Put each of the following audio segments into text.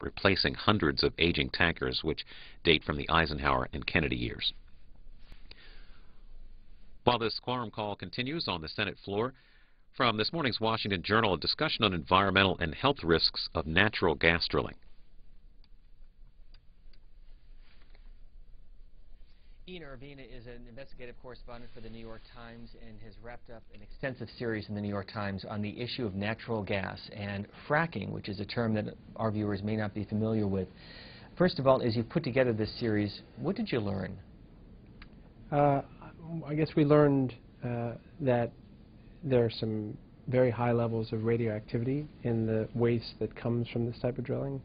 replacing hundreds of aging tankers which date from the Eisenhower and Kennedy years. While this quorum call continues on the Senate floor, from this morning's Washington Journal, a discussion on environmental and health risks of natural gas drilling. Ian Urbina is an investigative correspondent for the New York Times and has wrapped up an extensive series in the New York Times on the issue of natural gas and fracking, which is a term that our viewers may not be familiar with. First of all, as you put together this series, what did you learn? I guess we learned that there are some very high levels of radioactivity in the waste that comes from this type of drilling,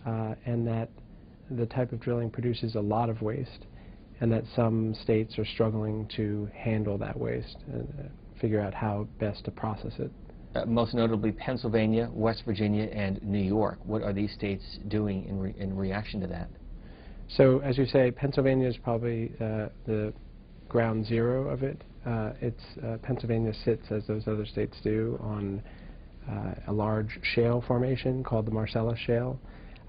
and that the type of drilling produces a lot of waste, and that some states are struggling to handle that waste and figure out how best to process it. Most notably Pennsylvania, West Virginia, and New York. What are these states doing in reaction to that? So, as you say, Pennsylvania is probably the ground zero of it. Pennsylvania sits, as those other states do, on a large shale formation called the Marcellus Shale,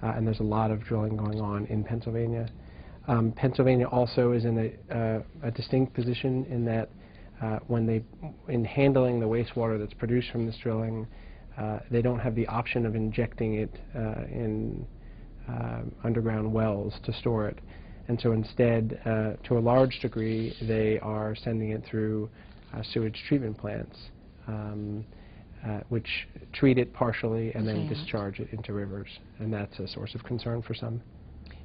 and there's a lot of drilling going on in Pennsylvania. Pennsylvania also is in a distinct position in that in handling the wastewater that's produced from this drilling, they don't have the option of injecting it in underground wells to store it. And so instead, to a large degree, they are sending it through sewage treatment plants, which treat it partially and then discharge it into rivers. And that's a source of concern for some.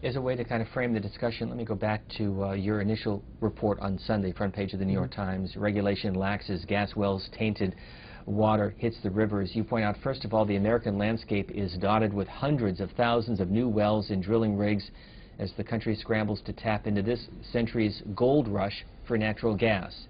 As a way to kind of frame the discussion, let me go back to your initial report on Sunday, front page of the New York Times. Regulation laxes, gas wells tainted, water hits the rivers. You point out, first of all, the American landscape is dotted with hundreds of thousands of new wells and drilling rigs as the country scrambles to tap into this century's gold rush for natural gas.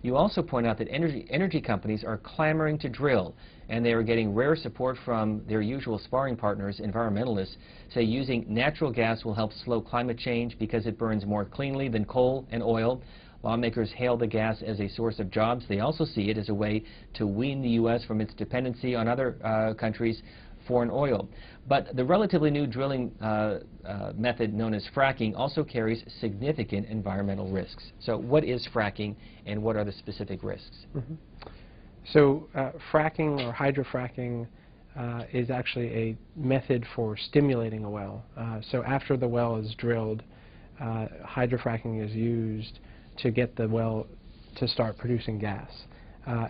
You also point out that energy companies are clamoring to drill, and they are getting rare support from their usual sparring partners. Environmentalists say using natural gas will help slow climate change because it burns more cleanly than coal and oil. Lawmakers hail the gas as a source of jobs. They also see it as a way to wean the U.S. from its dependency on other countries' foreign oil. But the relatively new drilling method known as fracking also carries significant environmental risks. So what is fracking and what are the specific risks? So fracking or hydrofracking is actually a method for stimulating a well. So after the well is drilled, hydrofracking is used to get the well to start producing gas.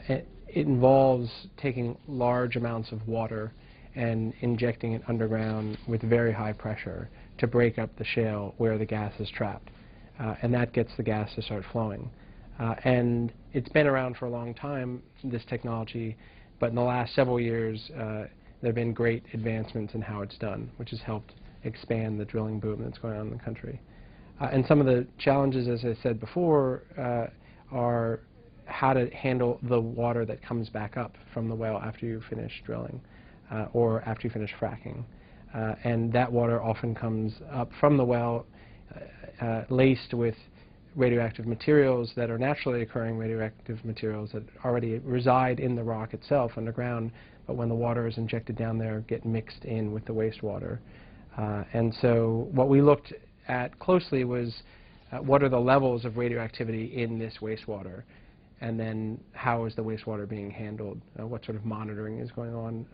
It involves taking large amounts of water and injecting it underground with very high pressure to break up the shale where the gas is trapped. And that gets the gas to start flowing. And it's been around for a long time, this technology, but in the last several years there have been great advancements in how it's done, which has helped expand the drilling boom that's going on in the country. And some of the challenges, as I said before, are how to handle the water that comes back up from the well after you finish drilling or after you finish fracking. And that water often comes up from the well laced with radioactive materials that are naturally occurring radioactive materials that already reside in the rock itself underground, but when the water is injected down there, get mixed in with the wastewater. And so what we looked at closely was what are the levels of radioactivity in this wastewater, and then how is the wastewater being handled, what sort of monitoring is going on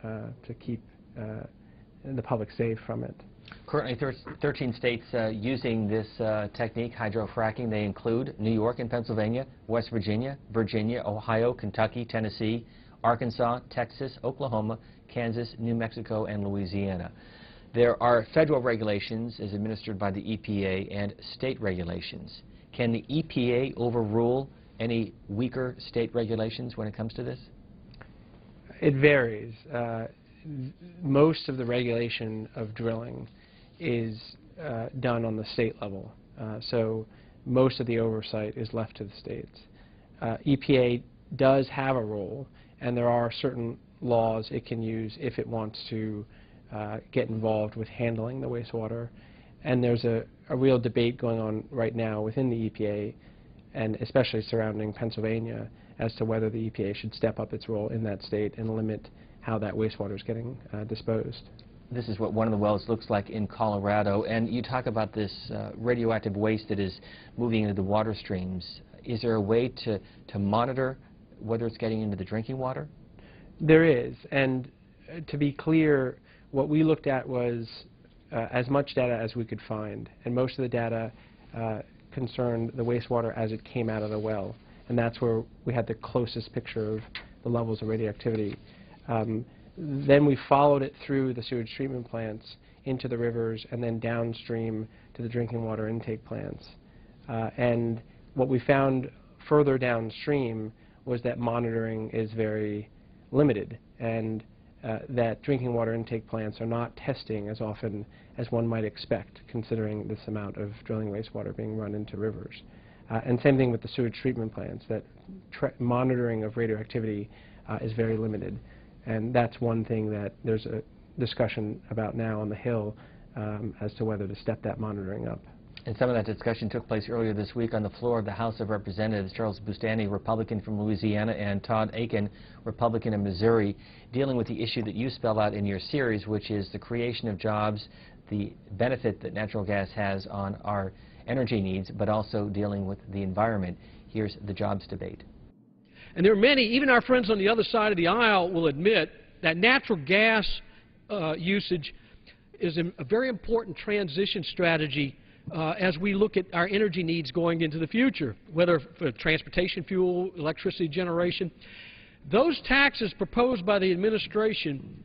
to keep the public safe from it. Currently 13 states using this technique, hydrofracking. They include New York and Pennsylvania, West Virginia, Virginia, Ohio, Kentucky, Tennessee, Arkansas, Texas, Oklahoma, Kansas, New Mexico, and Louisiana. There are federal regulations as administered by the EPA and state regulations. Can the EPA overrule any weaker state regulations when it comes to this? It varies. Most of the regulation of drilling is done on the state level. So most of the oversight is left to the states. EPA does have a role, and there are certain laws it can use if it wants to get involved with handling the wastewater. And there's a real debate going on right now within the EPA, and especially surrounding Pennsylvania, as to whether the EPA should step up its role in that state and limit how that wastewater is getting disposed. This is what one of the wells looks like in Colorado, and you talk about this radioactive waste that is moving into the water streams. Is there a way to monitor whether it's getting into the drinking water? There is, and to be clear, what we looked at was as much data as we could find, and most of the data concerned the wastewater as it came out of the well, and that's where we had the closest picture of the levels of radioactivity. Then we followed it through the sewage treatment plants into the rivers and then downstream to the drinking water intake plants. And what we found further downstream was that monitoring is very limited, and that drinking water intake plants are not testing as often as one might expect, considering this amount of drilling wastewater being run into rivers. And same thing with the sewage treatment plants, that monitoring of radioactivity is very limited. And that's one thing that there's a discussion about now on the Hill as to whether to step that monitoring up. And some of that discussion took place earlier this week on the floor of the House of Representatives. Charles Boustany, Republican from Louisiana, and Todd Akin, Republican of Missouri, dealing with the issue that you spell out in your series, which is the creation of jobs, the benefit that natural gas has on our energy needs, but also dealing with the environment. Here's the jobs debate. And there are many, even our friends on the other side of the aisle will admit that natural gas usage is a very important transition strategy as we look at our energy needs going into the future, whether for transportation fuel, electricity generation. Those taxes proposed by the administration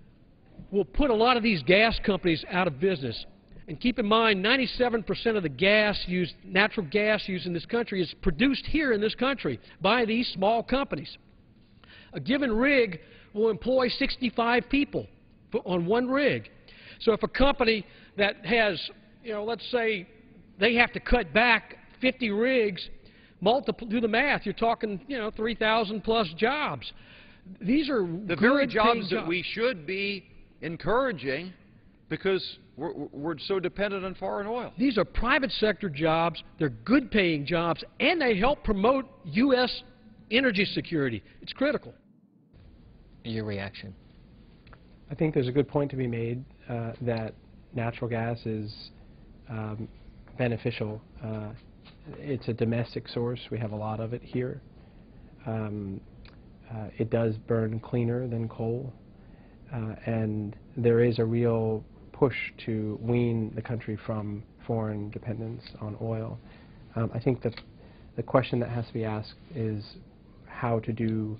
will put a lot of these gas companies out of business. And keep in mind, 97% of the gas used, natural gas used in this country is produced here in this country by these small companies. A given rig will employ 65 people on one rig. So if a company that has, let's say they have to cut back 50 rigs, do the math, you're talking, 3,000 plus jobs. These are the very jobs that we should be encouraging because we're so dependent on foreign oil. These are private sector jobs, they're good paying jobs, and they help promote U.S. energy security. It's critical. Your reaction? I think there's a good point to be made that natural gas is beneficial. It's a domestic source. We have a lot of it here. It does burn cleaner than coal, and there is a real push to wean the country from foreign dependence on oil. I think that the question that has to be asked is how to do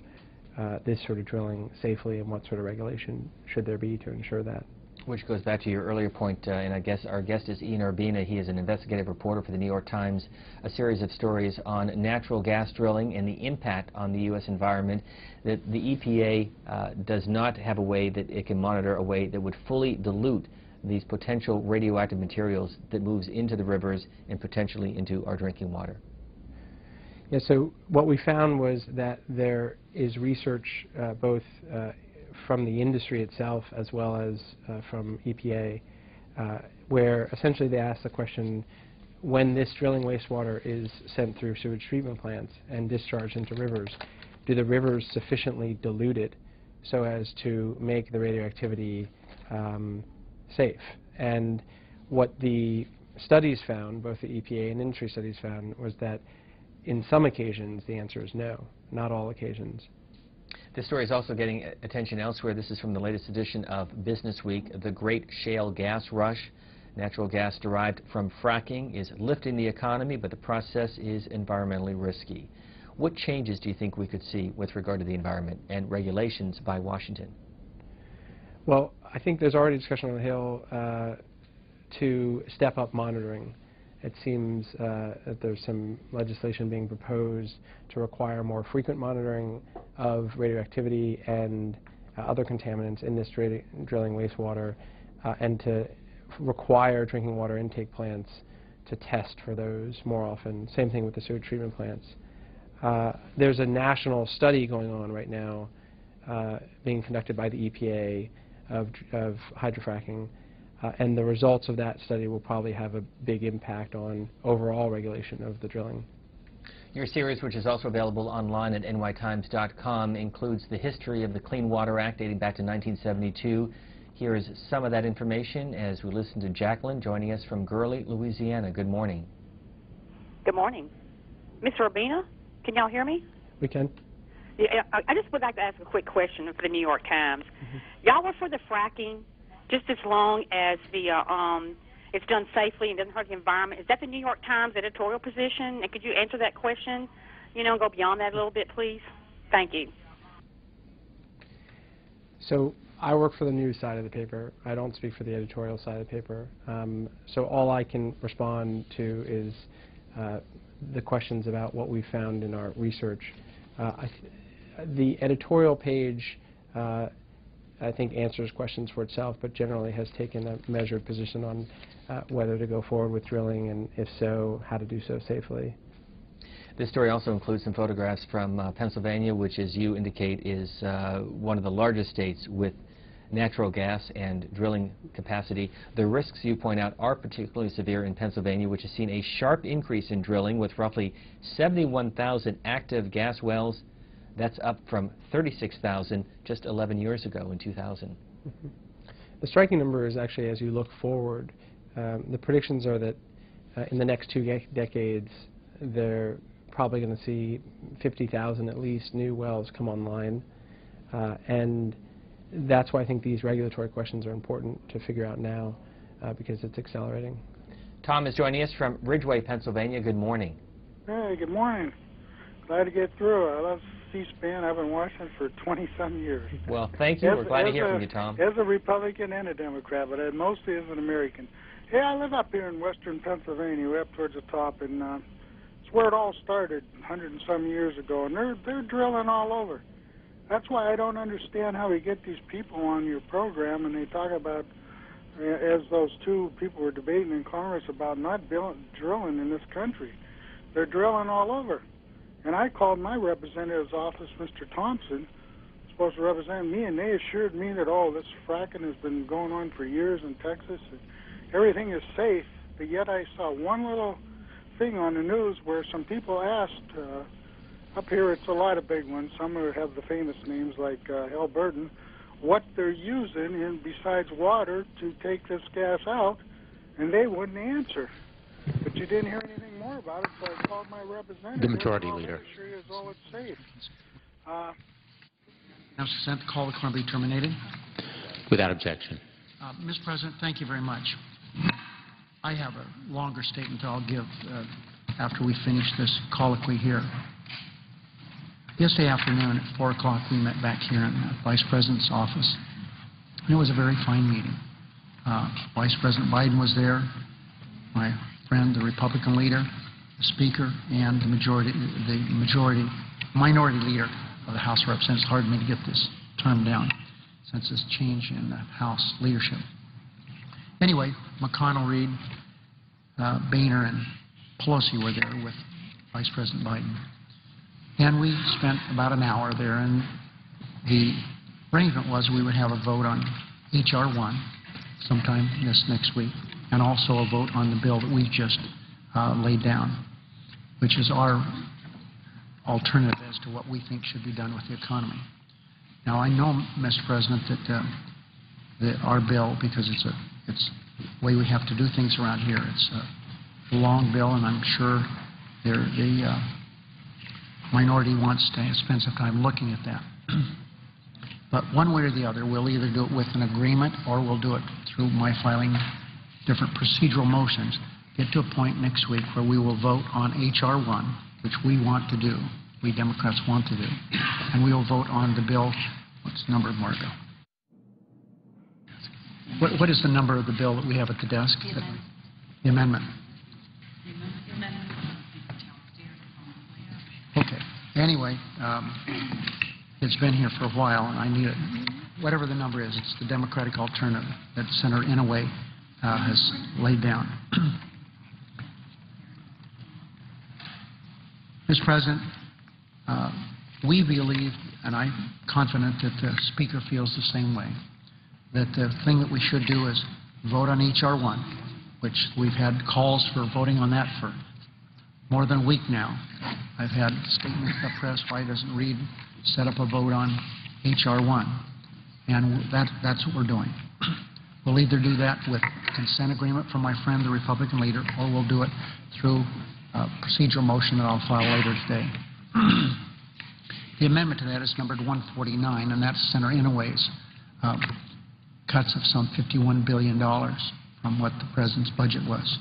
this sort of drilling safely, and what sort of regulation should there be to ensure that. Which goes back to your earlier point, and I guess our guest is Ian Urbina. He is an investigative reporter for the New York Times, a series of stories on natural gas drilling and the impact on the U.S. environment, that the EPA does not have a way that it can monitor a way that would fully dilute these potential radioactive materials that moves into the rivers and potentially into our drinking water. Yeah, so what we found was that there is research both from the industry itself as well as from EPA, where essentially they ask the question, when this drilling wastewater is sent through sewage treatment plants and discharged into rivers, do the rivers sufficiently dilute it so as to make the radioactivity safe? And what the studies found, both the EPA and industry studies found, was that in some occasions the answer is no, not all occasions. This story is also getting attention elsewhere. This is from the latest edition of Business Week. The great shale gas rush. Natural gas derived from fracking is lifting the economy, but the process is environmentally risky. What changes do you think we could see with regard to the environment and regulations by Washington? Well, I think there's already discussion on the Hill to step up monitoring. It seems that there's some legislation being proposed to require more frequent monitoring of radioactivity and other contaminants in this drilling wastewater, and to require drinking water intake plants to test for those more often. Same thing with the sewage treatment plants. There's a national study going on right now being conducted by the EPA of hydrofracking. And the results of that study will probably have a big impact on overall regulation of the drilling. Your series, which is also available online at nytimes.com, includes the history of the Clean Water Act dating back to 1972. Here is some of that information as we listen to Jacqueline joining us from Gurley, Louisiana. Good morning. Good morning. Mr. Urbina, can y'all hear me? We can. Yeah, I just would like to ask a quick question for the New York Times. Y'all were for the fracking just as long as the it's done safely and doesn't hurt the environment. Is that the New York Times editorial position? And could you answer that question, and go beyond that a little bit, please? Thank you. So I work for the news side of the paper. I don't speak for the editorial side of the paper. So all I can respond to is the questions about what we found in our research. The editorial page, I think, answers questions for itself, but generally has taken a measured position on whether to go forward with drilling, and if so, how to do so safely. This story also includes some photographs from Pennsylvania, which, as you indicate, is one of the largest states with natural gas and drilling capacity. The risks, you point out, are particularly severe in Pennsylvania, which has seen a sharp increase in drilling with roughly 71,000 active gas wells. That's up from 36,000 just 11 years ago in 2000. The striking number is actually, as you look forward, the predictions are that in the next 2 decades, they're probably going to see 50,000 at least new wells come online. And that's why I think these regulatory questions are important to figure out now, because it's accelerating. Tom is joining us from Ridgeway, Pennsylvania. Good morning. Hey, good morning. Glad to get through. I love C-SPAN. I've been watching it for 20-some years. Well, thank you. We're glad to hear from you, Tom. As a Republican and a Democrat, but mostly as an American. Hey, I live up here in western Pennsylvania, way up towards the top, and it's where it all started 100 and some years ago, and they're drilling all over. That's why I don't understand how we get these people on your program and they talk about, as those two people were debating in Congress about not drilling in this country. They're drilling all over. And I called my representative's office, Mr. Thompson, supposed to represent me, and they assured me that, oh, this fracking has been going on for years in Texas, and everything is safe. But yet I saw one little thing on the news where some people asked, up here it's a lot of big ones, some have the famous names like Halliburton, what they're using in, besides water to take this gas out, and they wouldn't answer. But you didn't hear anything more about it, so I called my representative. The Majority Leader. Sure is all it's safe. Mr. President, the call will be terminated. Without objection. Mr. President, thank you very much. I have a longer statement that I'll give after we finish this colloquy here. Yesterday afternoon at 4 o'clock, we met back here in the Vice President's office, and it was a very fine meeting. Vice President Biden was there, my friend, the Republican leader, the Speaker, and the Minority Leader of the House of Representatives. It's hard for me to get this term down since this change in the House leadership. Anyway, McConnell, Reid, Boehner, and Pelosi were there with Vice President Biden. And we spent about an hour there, and the arrangement was we would have a vote on H.R. 1 sometime this next week, and also a vote on the bill that we just laid down, which is our alternative as to what we think should be done with the economy. Now, I know, Mr. President, that our bill, because it's the way we have to do things around here, it's a long bill, and I'm sure the minority wants to spend some time looking at that. But one way or the other, we'll either do it with an agreement or we'll do it through my filing different procedural motions, get to a point next week where we will vote on H.R. 1, which we want to do, we Democrats want to do, and we will vote on the bill. What's the number, Margo? What is the number of the bill that we have at the desk? The amendment. Okay. Anyway, it's been here for a while, and I need it. Whatever the number is, it's the Democratic alternative that Senator Inouye has laid down. Mr. President, we believe, and I'm confident that the Speaker feels the same way, that the thing that we should do is vote on H.R. 1, which we've had calls for voting on that for more than a week now. I've had statements in the press, why doesn't Reid set up a vote on H.R. 1? And that's what we're doing. We'll either do that with consent agreement from my friend, the Republican leader, or we'll do it through a procedural motion that I'll file later today. The amendment to that is numbered 149, and that's Senator Inouye's cuts of some $51 billion from what the President's budget was.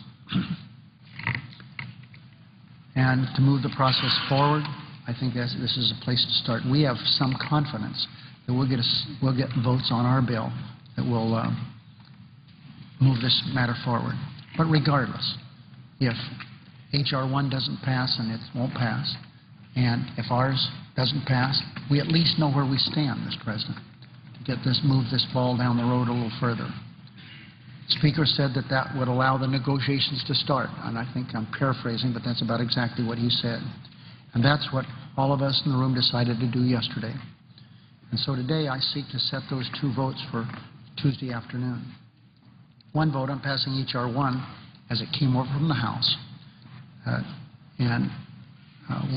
And to move the process forward, I think this is a place to start. We have some confidence that we'll get votes on our bill that will move this matter forward. But regardless, if H.R. 1 doesn't pass, and it won't pass, and if ours doesn't pass, we at least know where we stand, Mr. President, to move this ball down the road a little further. The Speaker said that that would allow the negotiations to start, and I think I'm paraphrasing, but that's about exactly what he said. And that's what all of us in the room decided to do yesterday. And so today I seek to set those two votes for Tuesday afternoon. One vote on passing H.R. 1 as it came over from the House,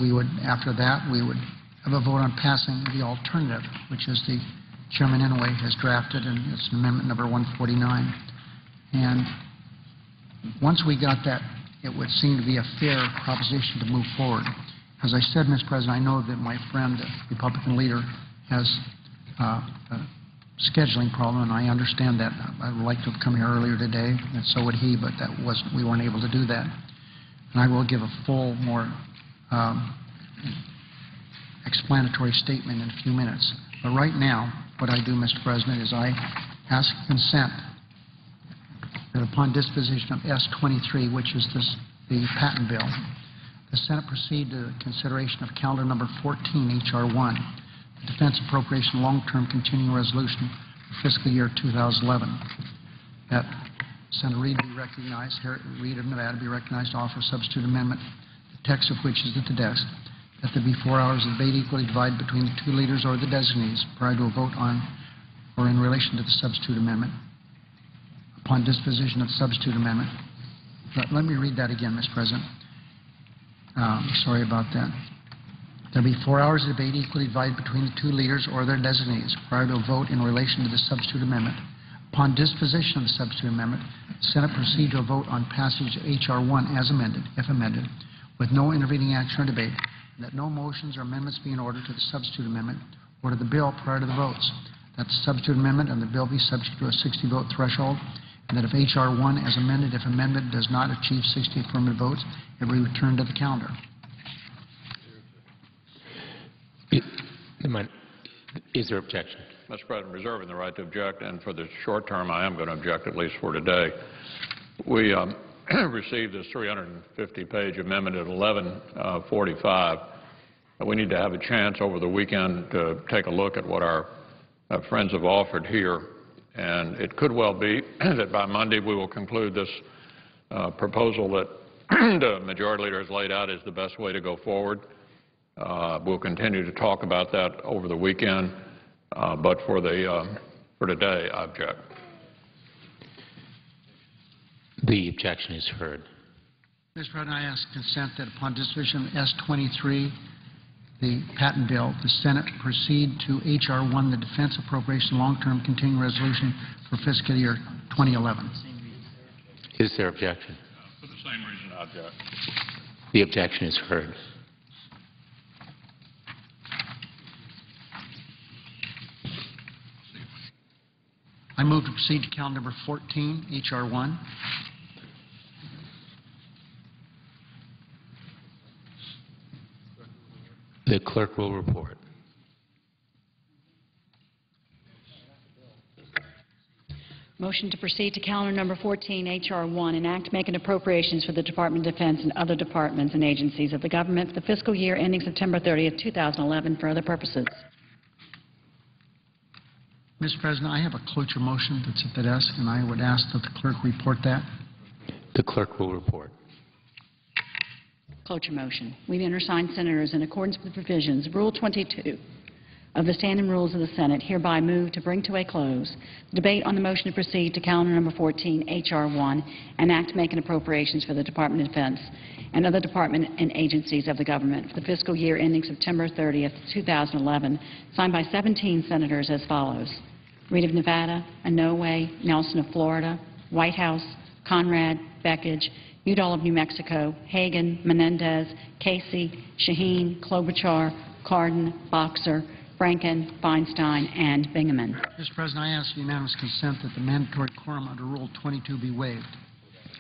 we would, after that, we would have a vote on passing the alternative, which is the Chairman Inouye has drafted, and it's amendment number 149. And once we got that, it would seem to be a fair proposition to move forward. As I said, Mr. President, I know that my friend, the Republican leader, has a scheduling problem, and I understand that. I would like to have come here earlier today, and so would he, but we weren't able to do that. And I will give a full, more explanatory statement in a few minutes. But right now, what I do, Mr. President, is I ask consent that upon disposition of S-23, which is the patent bill, the Senate proceed to the consideration of calendar number 14, H.R. 1, the Defense Appropriation Long-Term Continuing Resolution for fiscal year 2011. That Senator Reid be recognized, Reid of Nevada be recognized to offer a substitute amendment, the text of which is at the desk, that there be 4 hours of debate equally divided between the two leaders or the designees prior to a vote on or in relation to the substitute amendment. Upon disposition of the substitute amendment, let me read that again, Mr. President. Sorry about that. There be 4 hours of debate equally divided between the two leaders or their designees prior to a vote in relation to the substitute amendment. Upon disposition of the substitute amendment, the Senate proceed to a vote on passage of H.R. 1 as amended, if amended, with no intervening action or debate, and that no motions or amendments be in order to the substitute amendment or to the bill prior to the votes. That the substitute amendment and the bill be subject to a 60-vote threshold, and that if H.R. 1 as amended, if amendment does not achieve 60 affirmative votes, it will be returned to the calendar. Is there objection? Mr. President, reserving the right to object, and for the short term, I am going to object, at least for today. We received this 350-page amendment at 11:45. We need to have a chance over the weekend to take a look at what our friends have offered here, and it could well be that by Monday we will conclude this proposal that the Majority Leader has laid out is the best way to go forward. We'll continue to talk about that over the weekend, but for today, I object. The objection is heard. Mr. President, I ask consent that upon disposition of S-23, the patent bill, the Senate proceed to H.R. 1, the Defense Appropriation Long-Term Continuing Resolution for fiscal year 2011. Is there objection? For the same reason, I object. The objection is heard. I move to proceed to calendar number 14, H.R. 1. The clerk will report. Motion to proceed to calendar number 14, H.R. 1, an act making appropriations for the Department of Defense and other departments and agencies of the government for the fiscal year ending September 30th, 2011 for other purposes. Mr. President, I have a cloture motion that's at the desk, and I would ask that the clerk report that. The clerk will report. Cloture motion. We, the undersigned senators, in accordance with the provisions of Rule 22 of the Standing Rules of the Senate, hereby move to bring to a close the debate on the motion to proceed to calendar number 14, H.R. 1, an act making appropriations for the Department of Defense and other departments and agencies of the government for the fiscal year ending September 30th, 2011, signed by 17 senators as follows. Reed of Nevada, Inouye, Nelson of Florida, Whitehouse, Conrad, Beckidge, Udall of New Mexico, Hagan, Menendez, Casey, Shaheen, Klobuchar, Cardin, Boxer, Franken, Feinstein, and Bingaman. Mr. President, I ask unanimous consent that the mandatory quorum under Rule 22 be waived.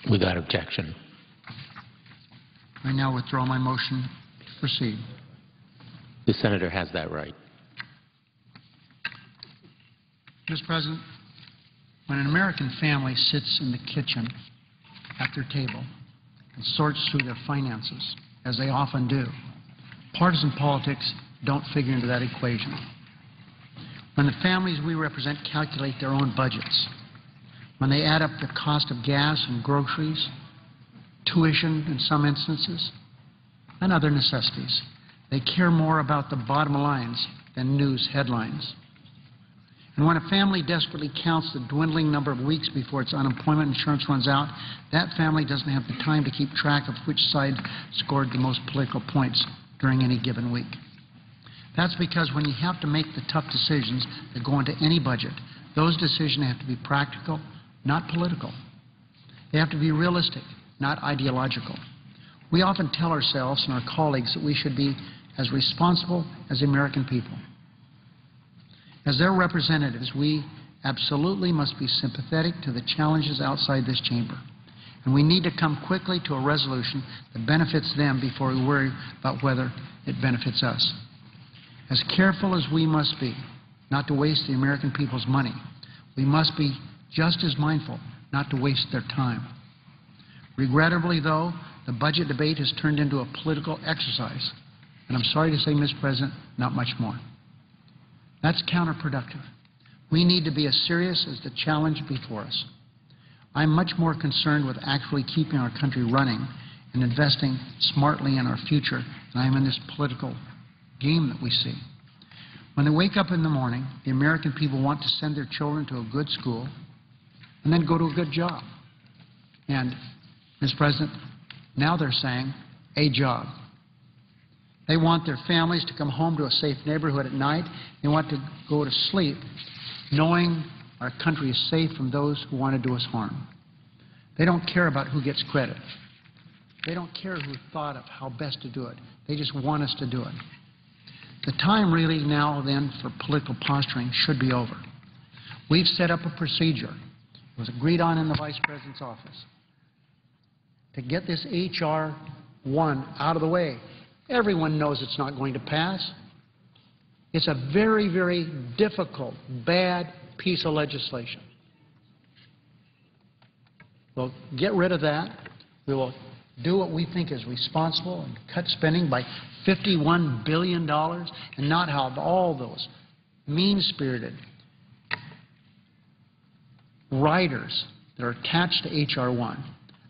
Without objection. I now withdraw my motion. Proceed. The senator has that right. Mr. President, when an American family sits in the kitchen at their table and sorts through their finances, as they often do, partisan politics don't figure into that equation. When the families we represent calculate their own budgets, when they add up the cost of gas and groceries, tuition in some instances, and other necessities, they care more about the bottom lines than news headlines. And when a family desperately counts the dwindling number of weeks before its unemployment insurance runs out, that family doesn't have the time to keep track of which side scored the most political points during any given week. That's because when you have to make the tough decisions that go into any budget, those decisions have to be practical, not political. They have to be realistic, not ideological. We often tell ourselves and our colleagues that we should be as responsible as the American people. As their representatives, we absolutely must be sympathetic to the challenges outside this chamber. And we need to come quickly to a resolution that benefits them before we worry about whether it benefits us. As careful as we must be not to waste the American people's money, we must be just as mindful not to waste their time. Regrettably, though, the budget debate has turned into a political exercise. And I'm sorry to say, Mr. President, not much more. That's counterproductive. We need to be as serious as the challenge before us. I'm much more concerned with actually keeping our country running and investing smartly in our future than I am in this political game that we see. When they wake up in the morning, the American people want to send their children to a good school and then go to a good job. And, Mr. President, now they're saying, a job. They want their families to come home to a safe neighborhood at night. They want to go to sleep knowing our country is safe from those who want to do us harm. They don't care about who gets credit. They don't care who thought of how best to do it. They just want us to do it. The time really now then for political posturing should be over. We've set up a procedure. It was agreed on in the Vice President's office to get this H.R. 1 out of the way. Everyone knows it's not going to pass. It's a very, very difficult, bad piece of legislation. We'll get rid of that. We will do what we think is responsible and cut spending by $51 billion and not have all those mean-spirited riders that are attached to H.R. 1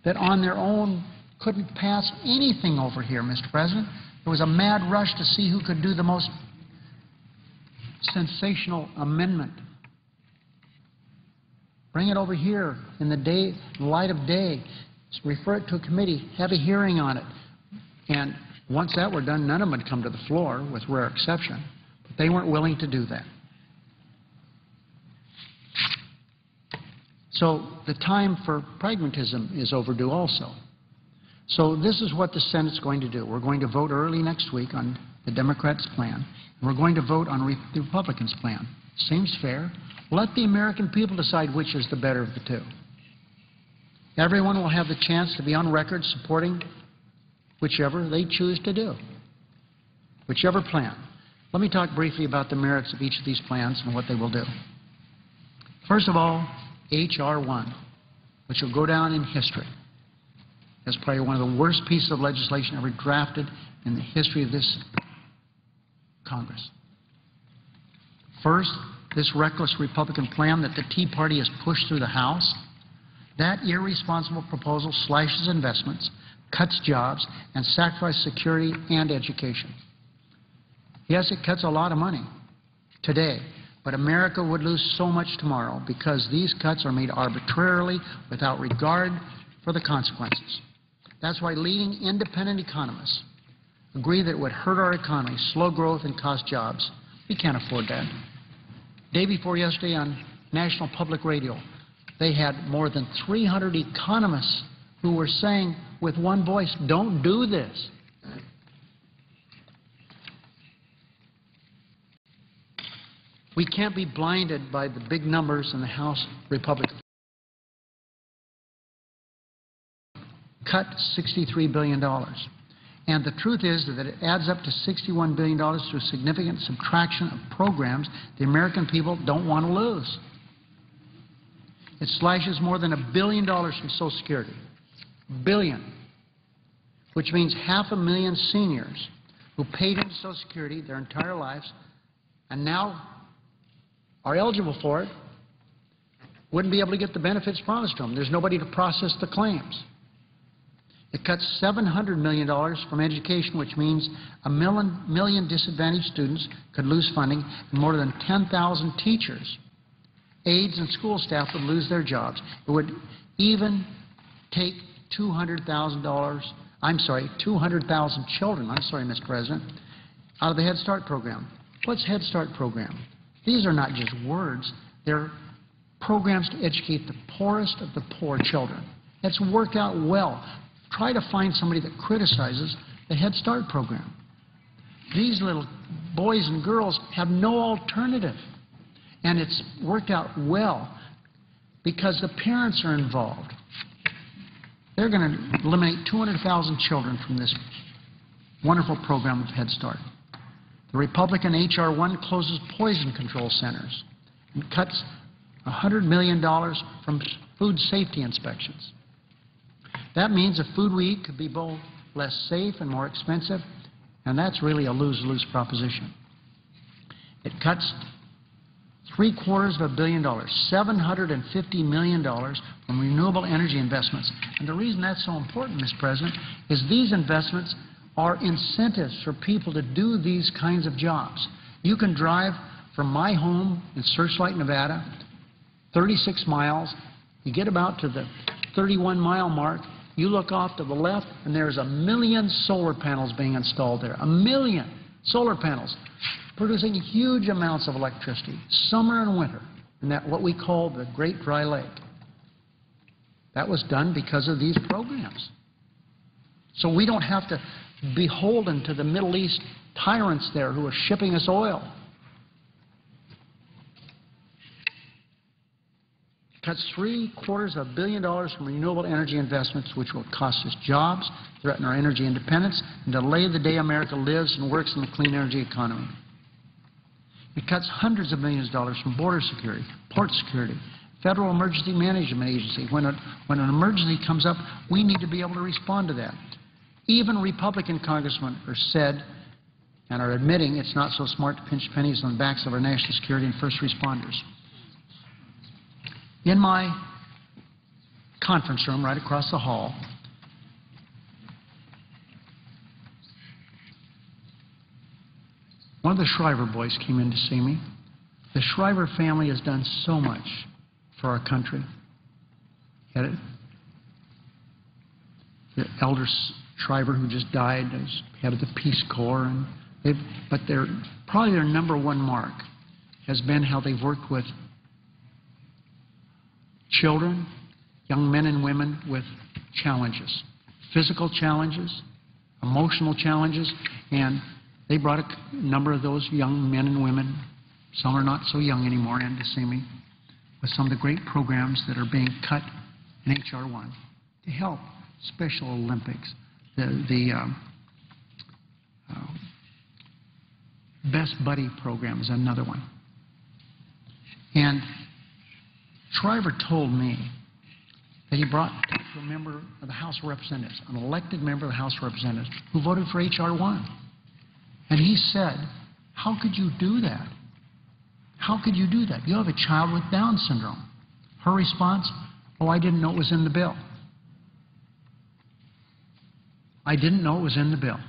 that on their own couldn't pass anything over here, Mr. President. There was a mad rush to see who could do the most sensational amendment. Bring it over here in the light of day. Refer it to a committee. Have a hearing on it. And once that were done, none of them would come to the floor, with rare exception. But they weren't willing to do that. So the time for pragmatism is overdue also. So this is what the Senate's going to do. We're going to vote early next week on the Democrats' plan, and we're going to vote on the Republicans' plan. Seems fair. Let the American people decide which is the better of the two. Everyone will have the chance to be on record supporting whichever they choose to do, whichever plan. Let me talk briefly about the merits of each of these plans and what they will do. First of all, H.R. 1, which will go down in history as probably one of the worst pieces of legislation ever drafted in the history of this Congress. First, this reckless Republican plan that the Tea Party has pushed through the House, that irresponsible proposal slashes investments, cuts jobs, and sacrifices security and education. Yes, it cuts a lot of money today, but America would lose so much tomorrow because these cuts are made arbitrarily without regard for the consequences. That's why leading independent economists agree that it would hurt our economy, slow growth, and cost jobs. We can't afford that. Day before yesterday on National Public Radio, they had more than 300 economists who were saying with one voice, don't do this. We can't be blinded by the big numbers in the House Republicans. Cut $63 billion. And the truth is that it adds up to $61 billion through significant subtraction of programs the American people don't want to lose. It slashes more than $1 billion from Social Security. Billion. Which means 500,000 seniors who paid into Social Security their entire lives and now are eligible for it wouldn't be able to get the benefits promised to them. There's nobody to process the claims. It cuts $700 million from education, which means 1 million disadvantaged students could lose funding, and more than 10,000 teachers, aides, and school staff would lose their jobs. It would even take 200,000 children, Mr. President, out of the Head Start program. What's Head Start program? These are not just words. They're programs to educate the poorest of the poor children. It's worked out well. Try to find somebody that criticizes the Head Start program. These little boys and girls have no alternative. And it's worked out well because the parents are involved. They're going to eliminate 200,000 children from this wonderful program of Head Start. The Republican H.R. 1 closes poison control centers and cuts $100 million from food safety inspections. That means the food we eat could be both less safe and more expensive, and that's really a lose-lose proposition. It cuts $750 million, $750 million from renewable energy investments. And the reason that's so important, Mr. President, is these investments are incentives for people to do these kinds of jobs. You can drive from my home in Searchlight, Nevada, 36 miles. You get about to the 31-mile mark. You look off to the left, and there's 1 million solar panels being installed there. 1 million solar panels producing huge amounts of electricity, summer and winter, in that what we call the Great Dry Lake. That was done because of these programs. So we don't have to be beholden to the Middle East tyrants there who are shipping us oil. Cuts $750 million from renewable energy investments, which will cost us jobs, threaten our energy independence, and delay the day America lives and works in the clean energy economy. It cuts hundreds of millions of dollars from border security, port security, Federal Emergency Management Agency. When an emergency comes up, we need to be able to respond to that. Even Republican congressmen are said and are admitting it's not so smart to pinch pennies on the backs of our national security and first responders. In my conference room right across the hall, one of the Shriver boys came in to see me. The Shriver family has done so much for our country. The elder Shriver, who just died, is head of the Peace Corps, but probably their #1 mark has been how they've worked with children, young men and women with challenges, physical challenges, emotional challenges, and they brought a number of those young men and women, some are not so young anymore, in to see me with some of the great programs that are being cut in H.R. 1 to help Special Olympics, the Best Buddy program is another one. And Shriver told me that he brought to a member of the House of Representatives, an elected member of the House of Representatives, who voted for H.R. 1. And he said, how could you do that? How could you do that? You have a child with Down syndrome. Her response, oh, I didn't know it was in the bill. I didn't know it was in the bill.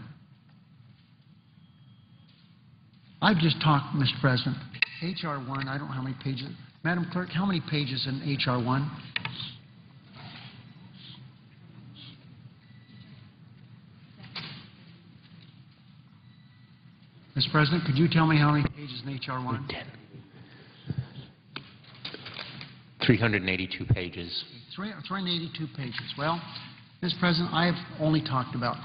I've just talked, Mr. President, H.R. 1, I don't know how many pages. Madam Clerk, how many pages in H.R. 1? Mr. President, could you tell me how many pages in H.R. 1? 10. 382 pages. 382 pages. Well, Mr. President, I have only talked about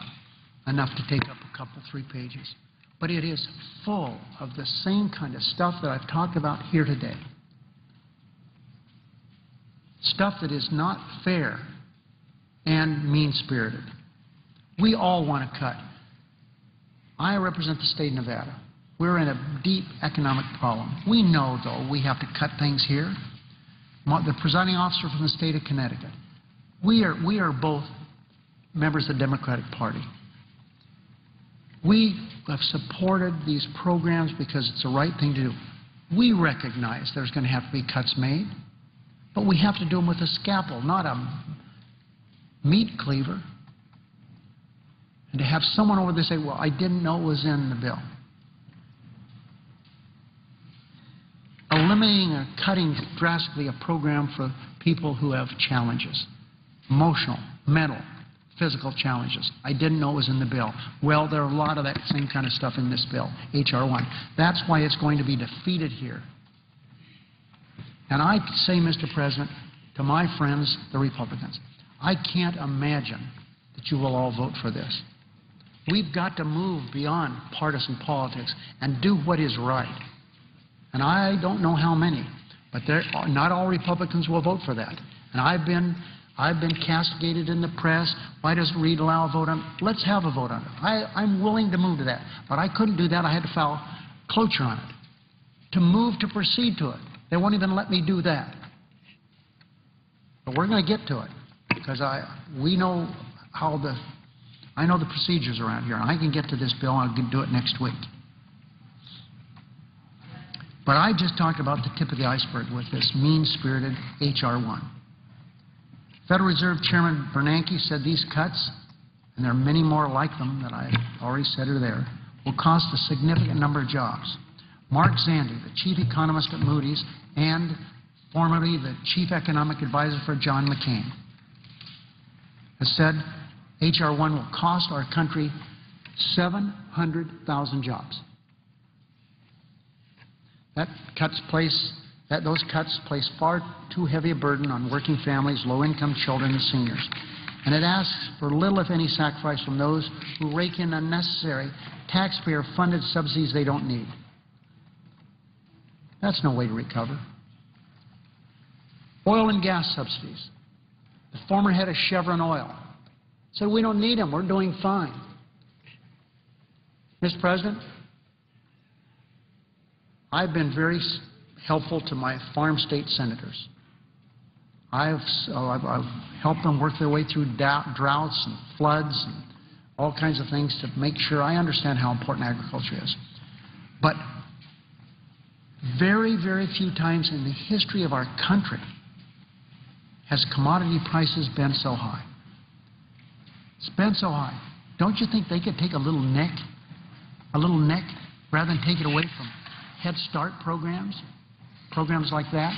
enough to take up a couple, 3 pages. But it is full of the same kind of stuff that I've talked about here today. Stuff that is not fair and mean-spirited. We all want to cut. I represent the state of Nevada. We're in a deep economic problem. We know, though, we have to cut things here. The presiding officer from the state of Connecticut. We are both members of the Democratic Party. We have supported these programs because it's the right thing to do. We recognize there's going to have to be cuts made, but we have to do them with a scalpel, not a meat cleaver. And to have someone over there say, well, I didn't know it was in the bill. Eliminating or cutting drastically a program for people who have challenges, emotional, mental, physical challenges. I didn't know it was in the bill. Well, there are a lot of that same kind of stuff in this bill, H.R. 1. That's why it's going to be defeated here. And I say, Mr. President, to my friends, the Republicans, I can't imagine that you will all vote for this. We've got to move beyond partisan politics and do what is right. And I don't know how many, but not all Republicans will vote for that. And I've been castigated in the press. Why doesn't Reid allow a vote on it? Let's have a vote on it. I'm willing to move to that. But I couldn't do that. I had to file cloture on it. To move to proceed to it. They won't even let me do that. But we're going to get to it. Because I know the procedures around here. I can get to this bill and I can do it next week. But I just talked about the tip of the iceberg with this mean-spirited H.R. 1. Federal Reserve Chairman Bernanke said these cuts, and there are many more like them that I already said are there, will cost a significant number of jobs. Mark Zandi, the chief economist at Moody's and formerly the chief economic advisor for John McCain, has said H.R. 1 will cost our country 700,000 jobs. Those cuts place far too heavy a burden on working families, low-income children, and seniors. And it asks for little, if any, sacrifice from those who rake in unnecessary taxpayer-funded subsidies they don't need. That's no way to recover. Oil and gas subsidies. The former head of Chevron Oil said, we don't need them, we're doing fine. Mr. President, I've been very helpful to my farm state senators. I've helped them work their way through droughts and floods and all kinds of things to make sure I understand how important agriculture is. But very, very few times in the history of our country has commodity prices been so high. It's been so high. Don't you think they could take a little nick, rather than take it away from Head Start programs like that?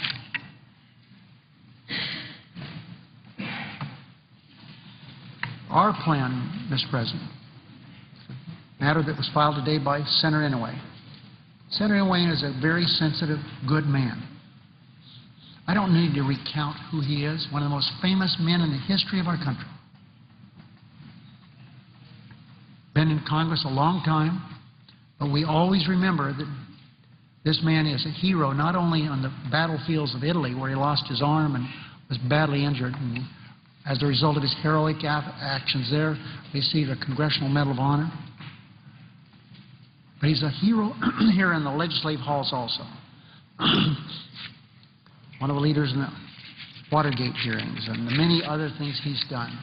Our plan, Mr. President, a matter that was filed today by Senator Inouye. Senator Inouye is a very sensitive, good man. I don't need to recount who he is, one of the most famous men in the history of our country. Been in Congress a long time, but we always remember that this man is a hero not only on the battlefields of Italy, where he lost his arm and was badly injured, and as a result of his heroic actions there, received a Congressional Medal of Honor. But he's a hero here in the legislative halls also. One of the leaders in the Watergate hearings and the many other things he's done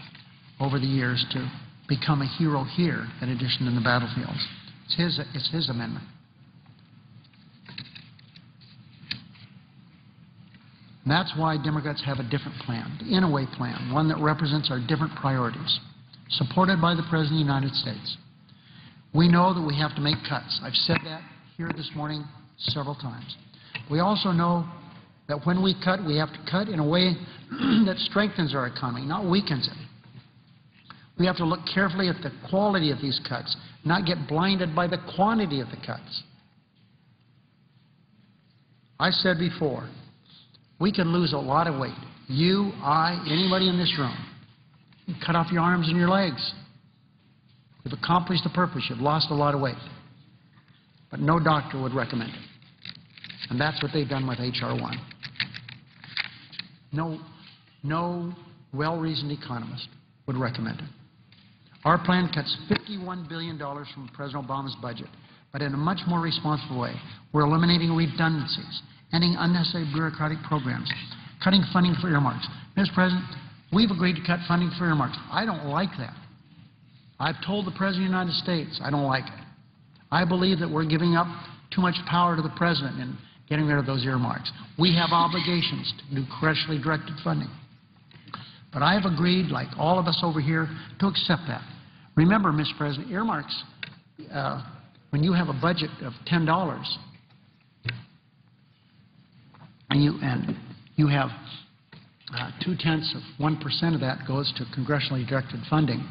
over the years to become a hero here, in addition to the battlefields. It's his amendment. And that's why Democrats have a different plan, the Inouye plan, one that represents our different priorities, supported by the President of the United States. We know that we have to make cuts. I've said that here this morning several times. We also know that when we cut, we have to cut in a way that strengthens our economy, not weakens it. We have to look carefully at the quality of these cuts, not get blinded by the quantity of the cuts. I said before, We could lose a lot of weight. You, I, anybody in this room. You cut off your arms and your legs. You've accomplished the purpose. You've lost a lot of weight. But no doctor would recommend it. And that's what they've done with H.R. 1. No well-reasoned economist would recommend it. Our plan cuts $51 billion from President Obama's budget, but in a much more responsible way. We're eliminating redundancies, ending unnecessary bureaucratic programs, cutting funding for earmarks. Mr. President, we've agreed to cut funding for earmarks. I don't like that. I've told the President of the United States I don't like it. I believe that we're giving up too much power to the President in getting rid of those earmarks. We have obligations to do congressionally directed funding. But I have agreed, like all of us over here, to accept that. Remember, Mr. President, earmarks, when you have a budget of $10 and you have 0.2% of that goes to congressionally directed funding,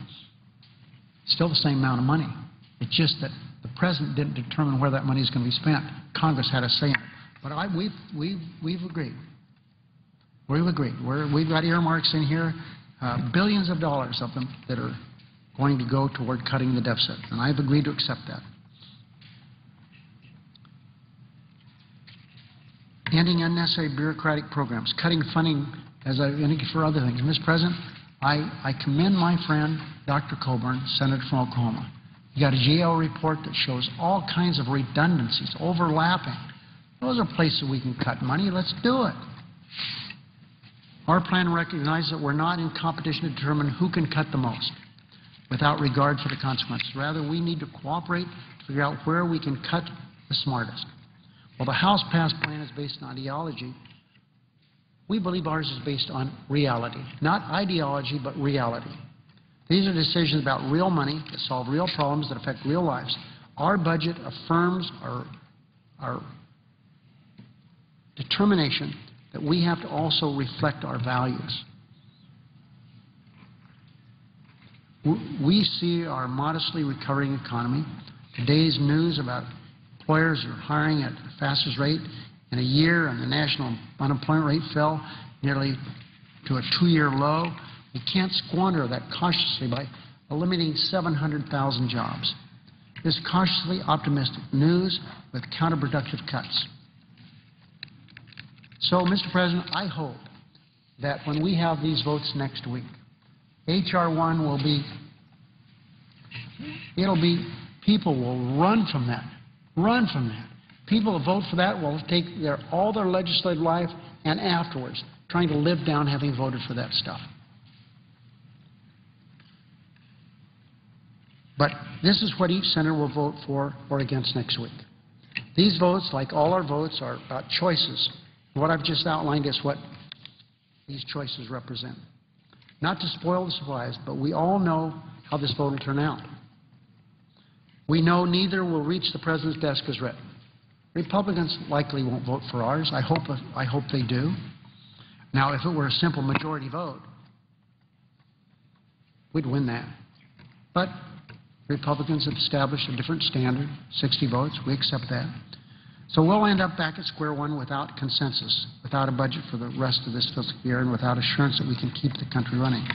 it's still the same amount of money. It's just that the President didn't determine where that money is going to be spent. Congress had a say in it. But we've agreed. We've agreed. We've got earmarks in here, billions of dollars of them that are going to go toward cutting the deficit, and I've agreed to accept that. Ending unnecessary bureaucratic programs, cutting funding as I indicate for other things. Mr. President, I commend my friend Dr. Coburn, Senator from Oklahoma. You got a GAO report that shows all kinds of redundancies, overlapping. Those are places we can cut money. Let's do it. Our plan recognizes that we're not in competition to determine who can cut the most without regard for the consequences. Rather, we need to cooperate to figure out where we can cut the smartest. While the House-passed plan is based on ideology, we believe ours is based on reality. Not ideology, but reality. These are decisions about real money that solve real problems that affect real lives. Our budget affirms our determination that we have to also reflect our values. We see our modestly recovering economy. Today's news about employers are hiring at the fastest rate in a year, and the national unemployment rate fell nearly to a 2-year low. We can't squander that cautiously by eliminating 700,000 jobs. This cautiously optimistic news with counterproductive cuts. So, Mr. President, I hope that when we have these votes next week, H.R. 1 will be, people will run from that. Run from that. People who vote for that will take all their legislative life and afterwards trying to live down having voted for that stuff. But this is what each senator will vote for or against next week. These votes, like all our votes, are about choices. What I've just outlined is what these choices represent. Not to spoil the surprise, but we all know how this vote will turn out. We know neither will reach the President's desk as written. Republicans likely won't vote for ours. I hope they do. Now, if it were a simple majority vote, we'd win that. But Republicans have established a different standard, 60 votes. We accept that. So we'll end up back at square one without consensus, without a budget for the rest of this fiscal year, and without assurance that we can keep the country running.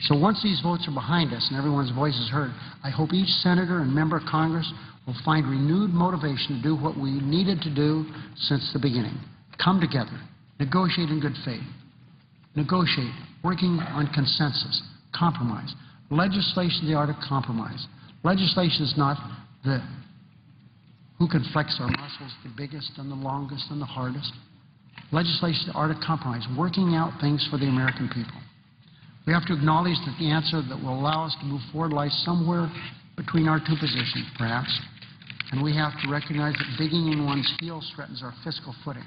So once these votes are behind us and everyone's voice is heard, I hope each senator and member of Congress will find renewed motivation to do what we needed to do since the beginning. Come together, negotiate in good faith, negotiate, working on consensus, compromise. Legislation is the art of compromise. Legislation is not the who can flex our muscles the biggest and the longest and the hardest. Legislation is the art of compromise, working out things for the American people. We have to acknowledge that the answer that will allow us to move forward lies somewhere between our two positions, perhaps, and we have to recognize that digging in one's heels threatens our fiscal footing.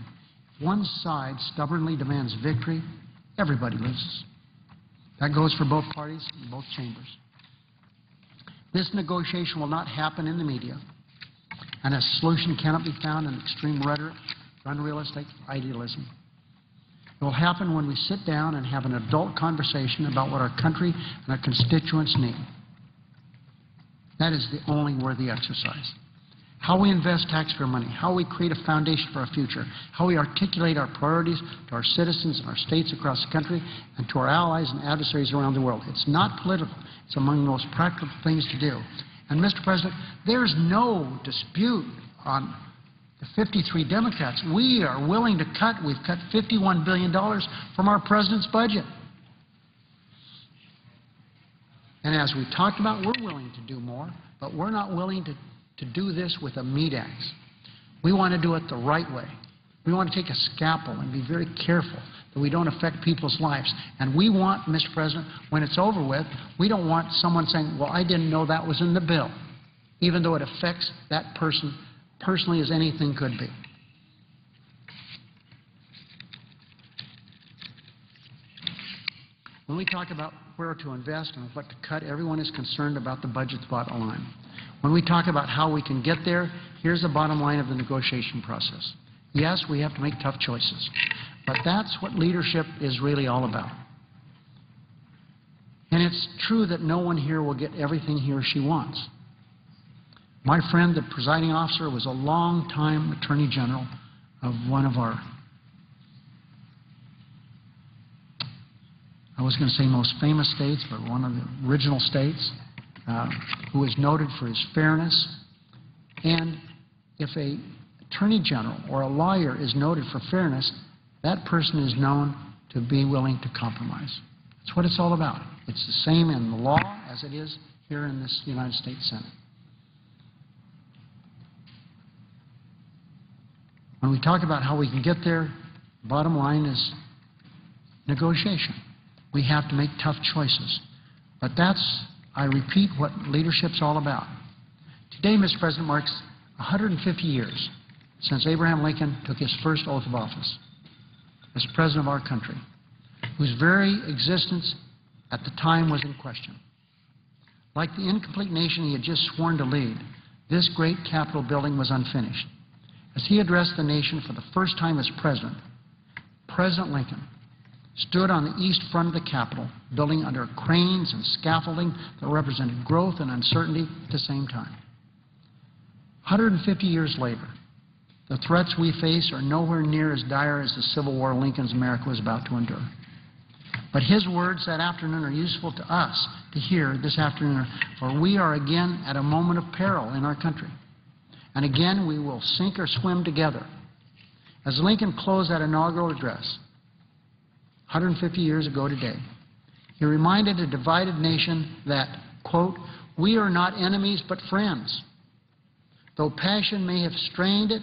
If one side stubbornly demands victory, everybody loses. That goes for both parties in both chambers. This negotiation will not happen in the media, and a solution cannot be found in extreme rhetoric or unrealistic idealism. It will happen when we sit down and have an adult conversation about what our country and our constituents need. That is the only worthy exercise. how we invest taxpayer money, how we create a foundation for our future, how we articulate our priorities to our citizens and our states across the country and to our allies and adversaries around the world. It's not political. It's among the most practical things to do. And, Mr. President, there's no dispute on the 53 Democrats. We are willing to cut. We've cut $51 billion from our president's budget. And as we talked about, we're willing to do more, but we're not willing to do this with a meat axe. We want to do it the right way. We want to take a scalpel and be very careful that we don't affect people's lives. And we want, Mr. President, when it's over with, we don't want someone saying, well, I didn't know that was in the bill, even though it affects that person personally as anything could be. When we talk about where to invest and what to cut, everyone is concerned about the budget's bottom line. When we talk about how we can get there, here's the bottom line of the negotiation process. Yes, we have to make tough choices, but that's what leadership is really all about. And it's true that no one here will get everything he or she wants. My friend, the presiding officer, was a long-time Attorney General of one of our, I was going to say most famous states, but one of the original states, who is noted for his fairness. And if a attorney general or a lawyer is noted for fairness, that person is known to be willing to compromise. That's what it's all about. It's the same in the law as it is here in this United States Senate. When we talk about how we can get there, the bottom line is negotiation. We have to make tough choices. But that's, I repeat, what leadership's all about. Today, Mr. President, marks 150 years since Abraham Lincoln took his first oath of office as President of our country, whose very existence at the time was in question. Like the incomplete nation he had just sworn to lead, this great Capitol building was unfinished. As he addressed the nation for the first time as President, President Lincoln stood on the east front of the Capitol, building under cranes and scaffolding that represented growth and uncertainty at the same time. 150 years later, the threats we face are nowhere near as dire as the Civil War Lincoln's America was about to endure. But his words that afternoon are useful to us to hear this afternoon, for we are again at a moment of peril in our country. And again, we will sink or swim together. As Lincoln closed that inaugural address, 150 years ago today, he reminded a divided nation that, quote, we are not enemies but friends. Though passion may have strained it,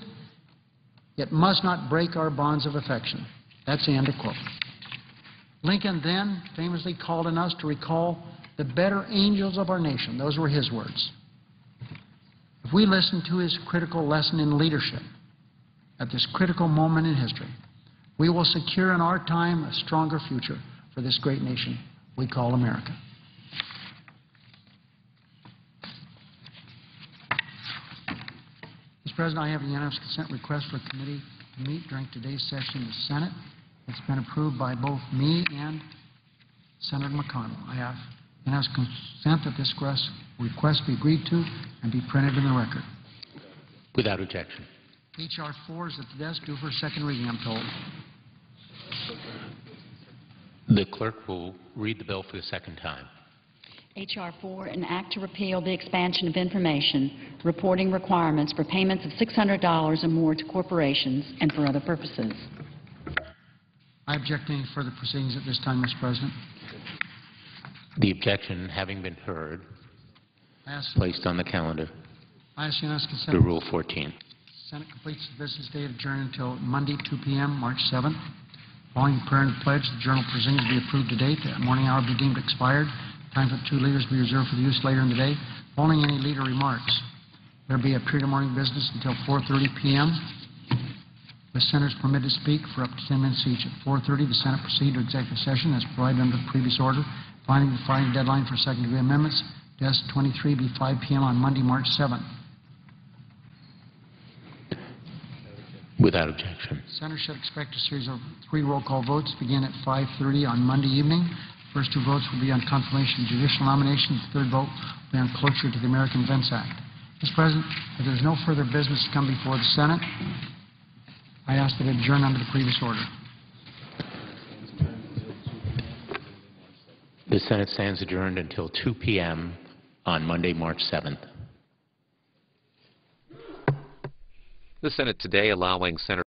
it must not break our bonds of affection. That's the end of quote. Lincoln then famously called on us to recall the better angels of our nation. Those were his words. If we listen to his critical lesson in leadership at this critical moment in history, we will secure in our time a stronger future for this great nation we call America. Mr. President, I have a unanimous consent request for a committee to meet during today's session of the Senate. It's been approved by both me and Senator McConnell. I have unanimous consent that this request be agreed to and be printed in the record. Without objection. H.R. 4 is at the desk, due for second reading, I'm told. The clerk will read the bill for the second time. H.R. 4, an act to repeal the expansion of information reporting requirements for payments of $600 or more to corporations and for other purposes. I object to any further proceedings at this time, Mr. President. The objection having been heard, placed on the calendar. I ask unanimous consent. To Rule 14. Senate completes the business day adjourned until Monday, 2 p.m., March 7th. Following the prayer and pledge, the journal proceedings be approved to date. The morning hour be deemed expired. Time for the two leaders be reserved for the use later in the day. Following any leader remarks, there will be a period of morning business until 4:30 p.m. The senators permitted to speak for up to 10 minutes each. At 4:30, the Senate proceed to executive session as provided under the previous order. Finding the Friday deadline for second-degree amendments, Desk 23 be 5 p.m. on Monday, March 7th. Without objection. Senators should expect a series of 3 roll call votes begin at 5:30 on Monday evening. First 2 votes will be on confirmation of judicial nominations. The third vote will be on cloture to the American Invents Act. Mr. President, if there's no further business to come before the Senate, I ask that it adjourn under the previous order. The Senate stands adjourned until 2 p.m. on Monday, March 7th. The Senate today allowing Senator